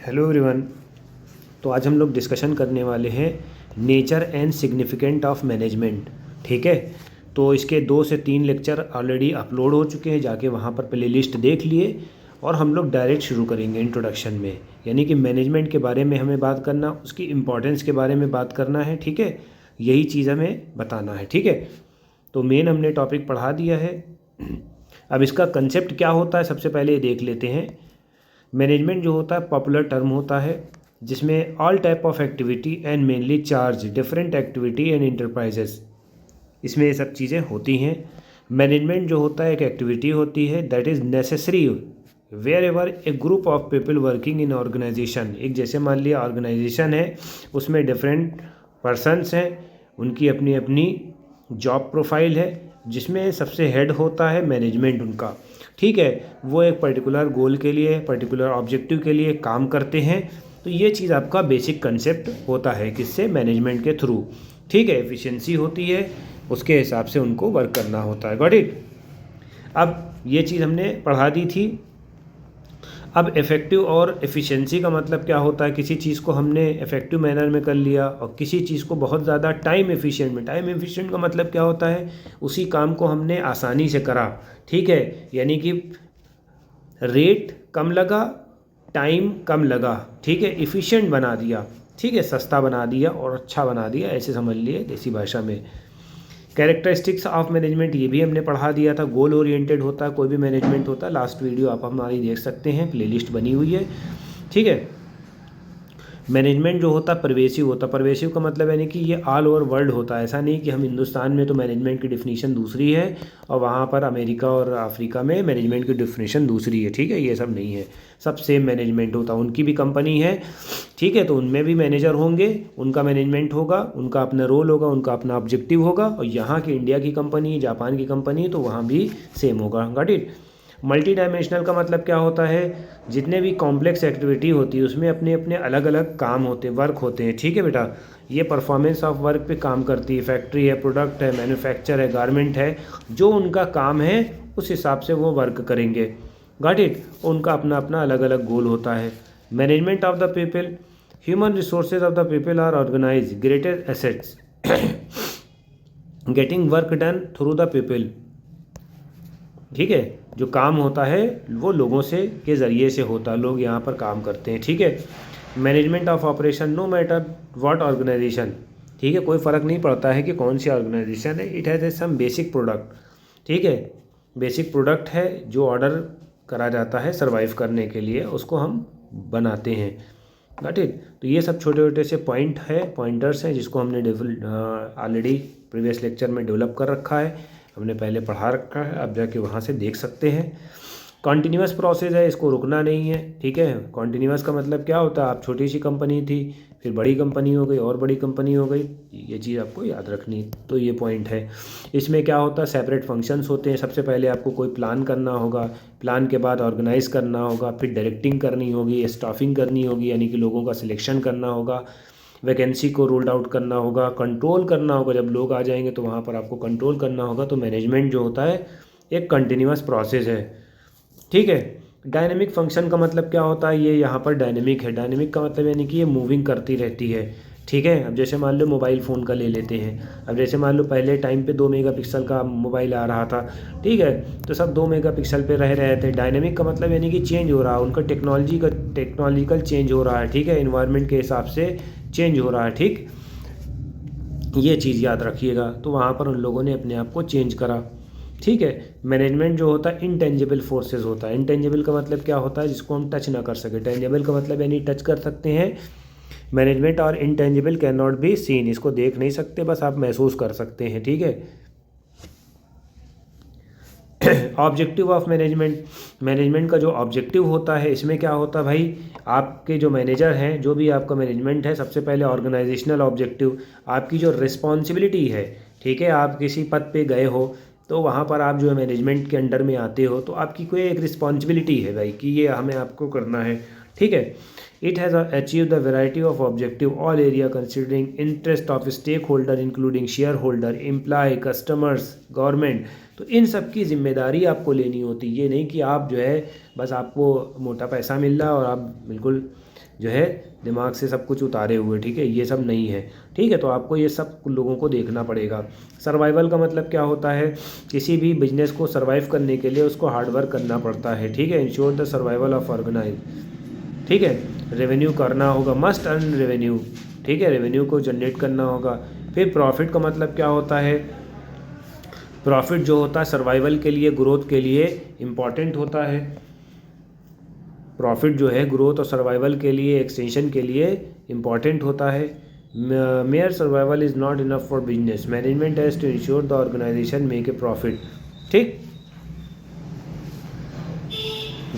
Hello everyone. तो आज हम लोग डिस्कशन करने वाले हैं nature and significant of management. ठीक है, तो इसके 2 से 3 लेक्चर ऑलरेडी अपलोड हो चुके हैं, जाके वहाँ पर प्लेलिस्ट देख लिए। और हम लोग डायरेक्ट शुरू करेंगे इंट्रोडक्शन में, यानी कि मैनेजमेंट के बारे में हमें बात करना, उसकी इम्पोर्टेंस के बारे में बात करना है। ठीक है, यही चीज़ हमें बताना है। ठीक है, तो मेन हमने टॉपिक पढ़ा दिया है। अब इसका कंसेप्ट क्या होता है सबसे पहले ये देख लेते हैं। मैनेजमेंट जो होता है पॉपुलर टर्म होता है जिसमें all type of activity and mainly charge different activity and enterprises, इसमें ये सब चीज़ें होती हैं। मैनेजमेंट जो होता है एक एक्टिविटी होती है that is necessary wherever a group of people working in organisation. एक जैसे मान लिया ऑर्गेनाइजेशन है, उसमें डिफरेंट पर्सनस हैं, उनकी अपनी अपनी जॉब प्रोफाइल है, जिसमें सबसे हेड होता है मैनेजमेंट उनका। ठीक है, वो एक पर्टिकुलर गोल के लिए, पर्टिकुलर ऑब्जेक्टिव के लिए काम करते हैं। तो ये चीज़ आपका बेसिक कंसेप्ट होता है किससे, मैनेजमेंट के थ्रू। ठीक है, एफिशिएंसी होती है, उसके हिसाब से उनको वर्क करना होता है। Got it. अब ये चीज़ हमने पढ़ा दी थी। अब इफ़ेक्टिव और एफिशिएंसी का मतलब क्या होता है, किसी चीज़ को हमने इफ़ेक्टिव मैनर में कर लिया और किसी चीज़ को बहुत ज़्यादा टाइम एफिशिएंट में। टाइम एफिशिएंट का मतलब क्या होता है, उसी काम को हमने आसानी से करा। ठीक है, यानी कि रेट कम लगा, टाइम कम लगा। ठीक है, एफिशिएंट बना दिया। ठीक है, सस्ता बना दिया और अच्छा बना दिया, ऐसे समझ लिए देसी भाषा में। कैरेक्टरिस्टिक्स ऑफ मैनेजमेंट ये भी हमने पढ़ा दिया था। गोल ओरिएंटेड होता है कोई भी मैनेजमेंट होता है, लास्ट वीडियो आप हमारी देख सकते हैं, प्लेलिस्ट बनी हुई है। ठीक है, मैनेजमेंट जो होता है परवेसिव होता है। परवेसिव का मतलब यानी कि ये ऑल ओवर वर्ल्ड होता है। ऐसा नहीं कि हम हिंदुस्तान में तो मैनेजमेंट की डिफिनीशन दूसरी है और वहाँ पर अमेरिका और अफ्रीका में मैनेजमेंट की डिफिनीशन दूसरी है। ठीक है, ये सब नहीं है, सब सेम मैनेजमेंट होता है। उनकी भी कंपनी है, ठीक है, तो उनमें भी मैनेजर होंगे, उनका मैनेजमेंट होगा, उनका अपना रोल होगा, उनका अपना ऑब्जेक्टिव होगा। और यहाँ की इंडिया की कंपनी, जापान की कंपनी, तो वहाँ भी सेम होगा। Got it. मल्टी डायमेंशनल का मतलब क्या होता है, जितने भी कॉम्प्लेक्स एक्टिविटी होती है उसमें अपने अपने अलग अलग काम होते हैं, वर्क होते हैं। ठीक है बेटा, ये परफॉर्मेंस ऑफ वर्क पे काम करती है। फैक्ट्री है, प्रोडक्ट है, मैन्युफैक्चर है, गारमेंट है, जो उनका काम है उस हिसाब से वो वर्क करेंगे। Got it. उनका अपना अपना अलग अलग गोल होता है। Management of the people, human resources of the people are organise greater assets getting work done through the people. ठीक है, जो काम होता है वो लोगों से के ज़रिए से होता है, लोग यहाँ पर काम करते हैं। ठीक है, management of operation no matter what organisation. ठीक है, कोई फ़र्क नहीं पड़ता है कि कौन सी ऑर्गेनाइजेशन है, it has some basic product. ठीक है, बेसिक प्रोडक्ट है जो ऑर्डर करा जाता है सर्वाइव करने के लिए, उसको हम बनाते हैं। Got it. तो ये सब छोटे छोटे से पॉइंट है, पॉइंटर्स हैं, जिसको हमने ऑलरेडी प्रीवियस लेक्चर में डेवलप कर रखा है, हमने पहले पढ़ा रखा है, आप जाके वहाँ से देख सकते हैं। कॉन्टीन्यूअस प्रोसेस है, इसको रुकना नहीं है। ठीक है, कॉन्टीन्यूअस का मतलब क्या होता है, आप छोटी सी कंपनी थी, फिर बड़ी कंपनी हो गई और बड़ी कंपनी हो गई, ये चीज़ आपको याद रखनी। तो ये पॉइंट है। इसमें क्या होता है, सेपरेट फंक्शंस होते हैं। सबसे पहले आपको कोई प्लान करना होगा, प्लान के बाद ऑर्गेनाइज करना होगा, फिर डायरेक्टिंग करनी होगी, स्टाफिंग करनी होगी, यानी कि लोगों का सिलेक्शन करना होगा, वैकेंसी को रोल्ड आउट करना होगा, कंट्रोल करना होगा, जब लोग आ जाएंगे तो वहाँ पर आपको कंट्रोल करना होगा। तो मैनेजमेंट जो होता है एक कंटिन्यूअस प्रोसेस है। ठीक है, डायनेमिक फंक्शन का मतलब क्या होता है, ये यहाँ पर डायनेमिक है। डायनेमिक का मतलब यानी कि ये मूविंग करती रहती है। ठीक है, अब जैसे मान लो मोबाइल फ़ोन का ले लेते हैं। अब जैसे मान लो पहले टाइम पे 2 मेगापिक्सल का मोबाइल आ रहा था, ठीक है, तो सब 2 मेगापिक्सल पे रह रहे थे। डायनेमिक का मतलब यानी कि चेंज हो रहा है, उनका टेक्नोलॉजिकल चेंज हो रहा है। ठीक है, इन्वायरमेंट के हिसाब से चेंज हो रहा है। ठीक, ये चीज़ याद रखिएगा। तो वहाँ पर उन लोगों ने अपने आप को चेंज करा। ठीक है, मैनेजमेंट जो होता है इंटेंजिबल फोर्सेस होता है। इंटेंजिबल का मतलब क्या होता है, जिसको हम टच ना कर सके। टेंजिबल का मतलब यानी टच कर सकते हैं। मैनेजमेंट और intangible can not be seen, इसको देख नहीं सकते, बस आप महसूस कर सकते हैं। ठीक है, ऑब्जेक्टिव ऑफ मैनेजमेंट, मैनेजमेंट का जो ऑब्जेक्टिव होता है, इसमें क्या होता है भाई, आपके जो मैनेजर हैं, जो भी आपका मैनेजमेंट है, सबसे पहले ऑर्गेनाइजेशनल ऑब्जेक्टिव, आपकी जो रिस्पॉन्सिबिलिटी है। ठीक है, आप किसी पद पे गए हो तो वहाँ पर आप जो है मैनेजमेंट के अंडर में आते हो, तो आपकी कोई एक रिस्पॉन्सिबिलिटी है भाई कि ये हमें आपको करना है। ठीक है। It has achieve the variety of objective all area considering interest of stake holder including share holder, employ, customers, government. तो इन सब की जिम्मेदारी आपको लेनी होती है। ये नहीं कि आप जो है बस आपको मोटा पैसा मिल रहा है और आप बिल्कुल जो है दिमाग से सब कुछ उतारे हुए, ठीक है, ये सब नहीं है। ठीक है, तो आपको ये सब लोगों को देखना पड़ेगा। सर्वाइवल का मतलब क्या होता है? किसी भी बिजनेस को सर्वाइव करने के लिए उसको हार्डवर्क करना पड़ता है। ठीक है, ensure the survival of organise. ठीक है, रेवेन्यू करना होगा, मस्ट अर्न रेवेन्यू। ठीक है, रेवेन्यू को जनरेट करना होगा। फिर प्रॉफिट का मतलब क्या होता है? प्रॉफिट जो होता है सर्वाइवल के लिए, ग्रोथ के लिए इम्पॉर्टेंट होता है। प्रॉफिट जो है ग्रोथ और सर्वाइवल के लिए, एक्सटेंशन के लिए इम्पॉर्टेंट होता है। Mere survival is not enough for business, management has to ensure the organisation make a profit. ठीक,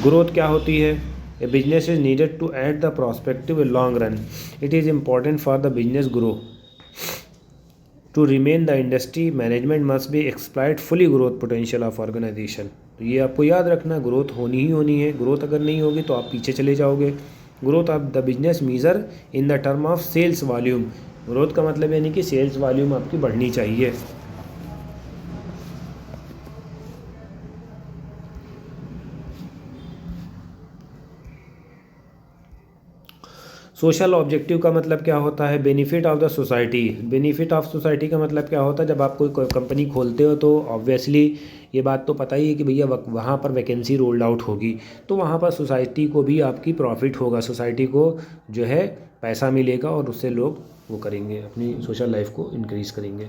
ग्रोथ क्या होती है? A business is needed to add the prospective a long run, it is important for the business grow to remain the industry, management must be exploit fully growth potential of organisation. तो ये आपको याद रखना, growth होनी ही होनी है। Growth अगर नहीं होगी तो आप पीछे चले जाओगे। Growth of the business measure in the term of sales volume. Growth का मतलब यानी कि सेल्स वॉल्यूम आपकी बढ़नी चाहिए। सोशल ऑब्जेक्टिव का मतलब क्या होता है? Benefit of the society. Benefit of society का मतलब क्या होता है? जब आप कोई कंपनी खोलते हो तो ऑब्वियसली ये बात तो पता ही है कि भैया वहाँ पर वैकेंसी रोल्ड आउट होगी, तो वहाँ पर सोसाइटी को भी आपकी प्रॉफिट होगा, सोसाइटी को जो है पैसा मिलेगा और उससे लोग वो करेंगे, अपनी सोशल लाइफ को इंक्रीज़ करेंगे।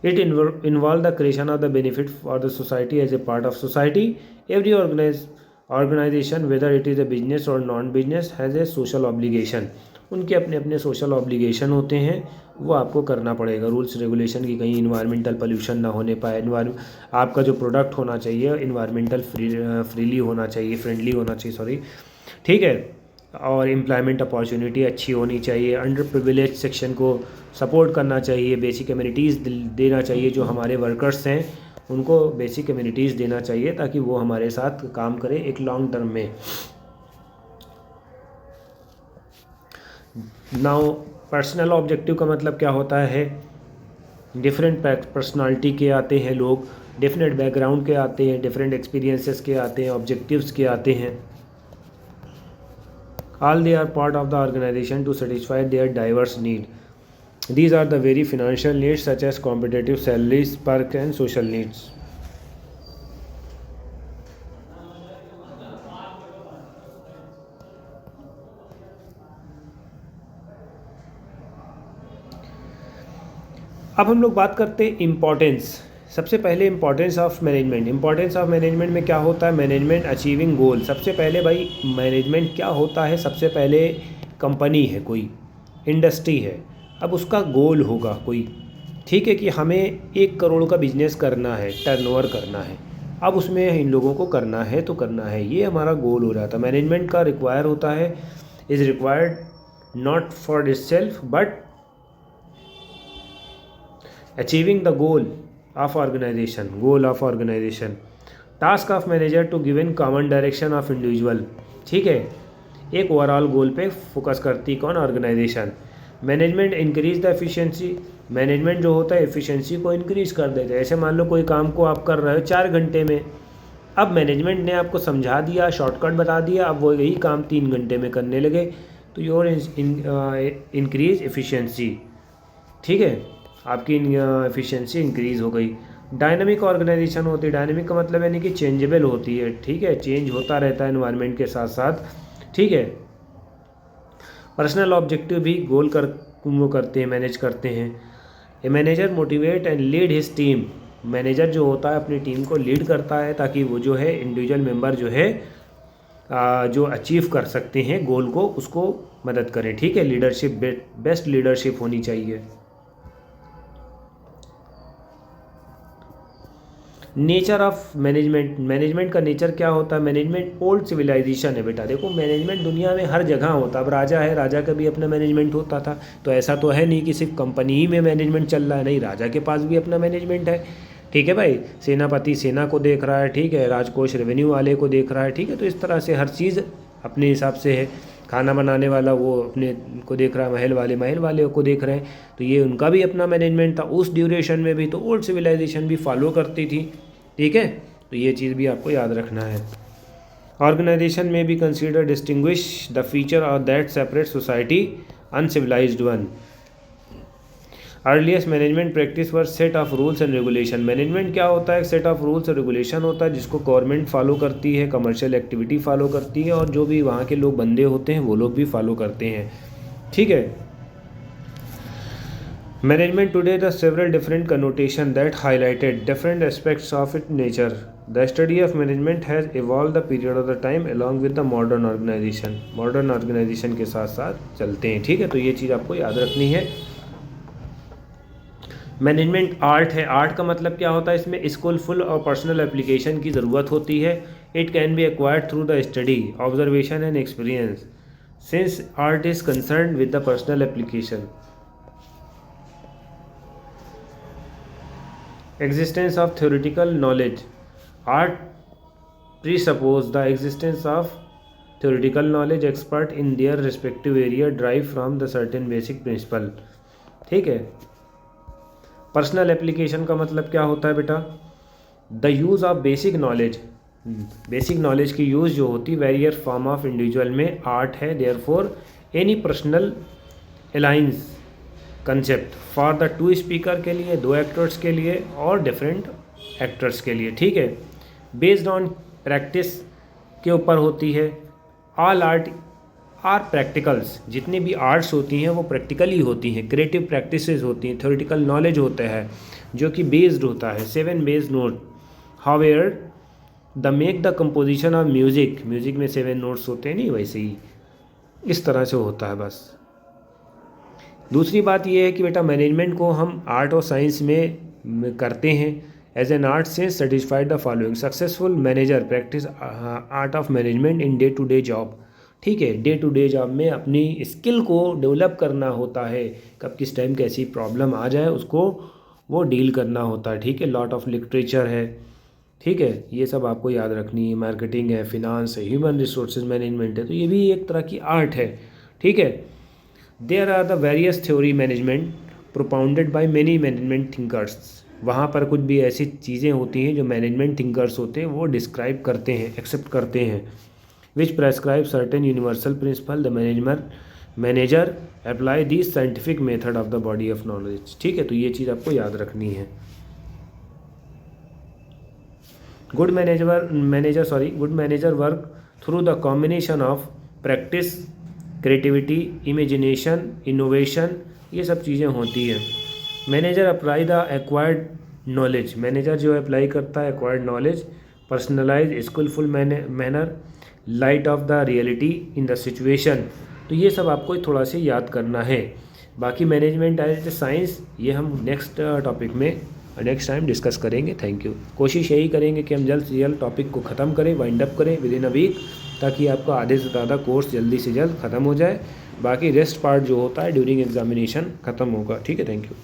It involve the creation of the benefit for the society as a part of society. Every organisation whether it is a business और non business has a social obligation. उनके अपने अपने social obligation होते हैं, वो आपको करना पड़ेगा। रूल्स रेगुलेशन की कहीं इन्वायरमेंटल पोल्यूशन ना होने पाए, आपका जो प्रोडक्ट होना चाहिए इन्वायरमेंटल फ्रीली होना चाहिए, फ्रेंडली होना चाहिए, सॉरी। ठीक है, और एम्प्लॉयमेंट अपॉर्चुनिटी अच्छी होनी चाहिए। अंडर प्रिविलेज सेक्शन को सपोर्ट करना चाहिए। बेसिक कम्युनिटीज़ देना चाहिए, जो हमारे वर्कर्स हैं उनको बेसिक कम्युनिटीज़ देना चाहिए ताकि वो हमारे साथ काम करें एक लॉन्ग टर्म में। नाउ पर्सनल ऑब्जेक्टिव का मतलब क्या होता है? डिफरेंट पर्सनालिटी के आते हैं लोग, डिफरेंट बैकग्राउंड के आते हैं, डिफरेंट एक्सपीरियंसेस के आते हैं, ऑब्जेक्टिव्स के आते हैं। All they are part of the organization to satisfy their diverse need. These are the very financial needs such as competitive salaries, perks and social needs. अब हम लोग बात करते हैं इम्पोर्टेंस। सबसे पहले importance of management. Importance of management में क्या होता है? मैनेजमेंट अचीविंग गोल। सबसे पहले भाई मैनेजमेंट क्या होता है? सबसे पहले कंपनी है, कोई इंडस्ट्री है, अब उसका गोल होगा कोई, ठीक है, कि हमें 1 करोड़ का बिजनेस करना है, टर्नओवर करना है, अब उसमें इन लोगों को करना है तो करना है, ये हमारा गोल हो जाता है। मैनेजमेंट का रिक्वायर होता है, is required not for itself but achieving the goal of organisation. Goal of organisation. Task of manager to given common direction of individual. ठीक है, एक ओवरऑल गोल पे फोकस करती कौन? Organisation. Management increase the efficiency. Management जो होता है efficiency को इंक्रीज कर देता है। ऐसे मान लो कोई काम को आप कर रहे हो 4 घंटे में, अब मैनेजमेंट ने आपको समझा दिया, शॉर्टकट बता दिया, अब वो यही काम 3 घंटे में करने लगे, तो योर इंक्रीज एफिशिएंसी। ठीक है, आपकी एफिशिएंसी इंक्रीज़ हो गई। डायनामिक ऑर्गेनाइजेशन होती है। डायनामिक का मतलब यानी कि चेंजेबल होती है। ठीक है, चेंज होता रहता है एनवायरनमेंट के साथ साथ। ठीक है, पर्सनल ऑब्जेक्टिव भी गोल वो करते हैं, मैनेज करते हैं। A manager motivate and lead his team. Manager जो होता है अपनी टीम को लीड करता है ताकि वो जो है इंडिविजुअल मेंबर जो है जो अचीव कर सकते हैं गोल को, उसको मदद करें। ठीक है, लीडरशिप, बेस्ट लीडरशिप होनी चाहिए। Nature of management. मैनेजमेंट का नेचर क्या होता है? मैनेजमेंट ओल्ड सिविलाइजेशन है बेटा। देखो मैनेजमेंट दुनिया में हर जगह होता है। अब राजा है, राजा का भी अपना मैनेजमेंट होता था, तो ऐसा तो है नहीं कि सिर्फ कंपनी ही में मैनेजमेंट चल रहा है, नहीं, राजा के पास भी अपना मैनेजमेंट है। ठीक है भाई, सेनापति सेना को देख रहा है, ठीक है, राजकोष रेवेन्यू वाले को देख रहा है, ठीक है, तो इस तरह से हर चीज़ अपने हिसाब से है। खाना बनाने वाला वो अपने को देख रहा है, महल वाले को देख रहे हैं, तो ये उनका भी अपना मैनेजमेंट था उस ड्यूरेशन में भी, तो ओल्ड सिविलाइजेशन भी फॉलो करती थी। ठीक है, तो ये चीज़ भी आपको याद रखना है। ऑर्गेनाइजेशन में भी कंसिडर डिस्टिंग्विश द फीचर और that separate society uncivilised one. Earliest management practice were set of rules and regulation. Management क्या होता है? सेट ऑफ रूल्स और रेगुलेशन होता है जिसको गवर्नमेंट फॉलो करती है, कमर्शियल एक्टिविटी फॉलो करती है, और जो भी वहाँ के लोग बंदे होते हैं वो लोग भी फॉलो करते हैं। ठीक है। Management today the several different connotation that highlighted different aspects of it nature. The study of management has evolve the period of the time along with the modern organisation. Modern organisation के साथ साथ चलते हैं। ठीक है, तो ये चीज़ आपको याद रखनी है। मैनेजमेंट आर्ट है। आर्ट का मतलब क्या होता है? इसमें स्किलफुल और पर्सनल एप्लीकेशन की ज़रूरत होती है। It can be acquired through the study, observation and experience, since art is concern with the personal application. Existence of theoretical knowledge. Art presuppose the existence of theoretical knowledge expert in their respective area derive from the certain basic principle। ठीक है। Personal application का मतलब क्या होता है बेटा? The use of basic knowledge. Basic knowledge की use जो होती है वेरियस फॉर्म ऑफ इंडिविजुअल में आर्ट है। Therefore any personal alliance concept for the to speaker के लिए, दो एक्टर्स के लिए और डिफरेंट एक्टर्स के लिए। ठीक है। बेस्ड ऑन प्रैक्टिस के ऊपर होती है। All art are practicals. जितनी भी आर्ट्स होती हैं वो प्रैक्टिकली होती हैं, क्रिएटिव प्रैक्टिसेस होती हैं, थ्योरेटिकल नॉलेज होता है जो कि बेस्ड होता है। 7 based note. However the make the composition of music. Music में 7 नोट्स होते हैं, नहीं वैसे ही इस तरह से होता है बस। दूसरी बात ये है कि बेटा मैनेजमेंट को हम आर्ट और साइंस में करते हैं। एज एन आर्ट से satisfied the following. Successful manager practice art of management in day to day job. ठीक है, डे टू डे जॉब में अपनी स्किल को डेवलप करना होता है। कब किस टाइम कैसी प्रॉब्लम आ जाए उसको वो डील करना होता है। ठीक है। लॉट ऑफ लिटरेचर है। ठीक है, ये सब आपको याद रखनी है। मार्केटिंग है, फिनांस है, ह्यूमन रिसोर्सेज मैनेजमेंट है, तो ये भी एक तरह की आर्ट है। ठीक है। There are the various theory management propounded by many management thinkers. वहाँ पर कुछ भी ऐसी चीज़ें होती हैं जो मैनेजमेंट थिंकर्स होते हैं वो डिस्क्राइब करते हैं, एक्सेप्ट करते हैं। Which prescribe certain universal principle the manager apply this scientific method of the body of knowledge. ठीक है, तो ये चीज़ आपको याद रखनी है। Good manager work through the combination of practice, creativity, imagination, innovation, ये सब चीज़ें होती हैं। Manager apply the acquired knowledge. Manager जो अप्लाई करता है acquired knowledge, personalise skilful manner, light of the reality in the situation. तो ये सब आपको थोड़ा सा याद करना है। बाकी मैनेजमेंट एज ए साइंस ये हम नेक्स्ट टॉपिक में नेक्स्ट टाइम डिस्कस करेंगे। Thank you. कोशिश यही करेंगे कि हम जल्द से जल्द टॉपिक को ख़त्म करें, वाइंड अप करें विद इन अ वीक, ताकि आपका आधे से ज़्यादा कोर्स जल्दी से जल्द ख़त्म हो जाए। बाकी रेस्ट पार्ट जो होता है ड्यूरिंग एग्जामिनेशन ख़त्म होगा। ठीक है, थैंक यू।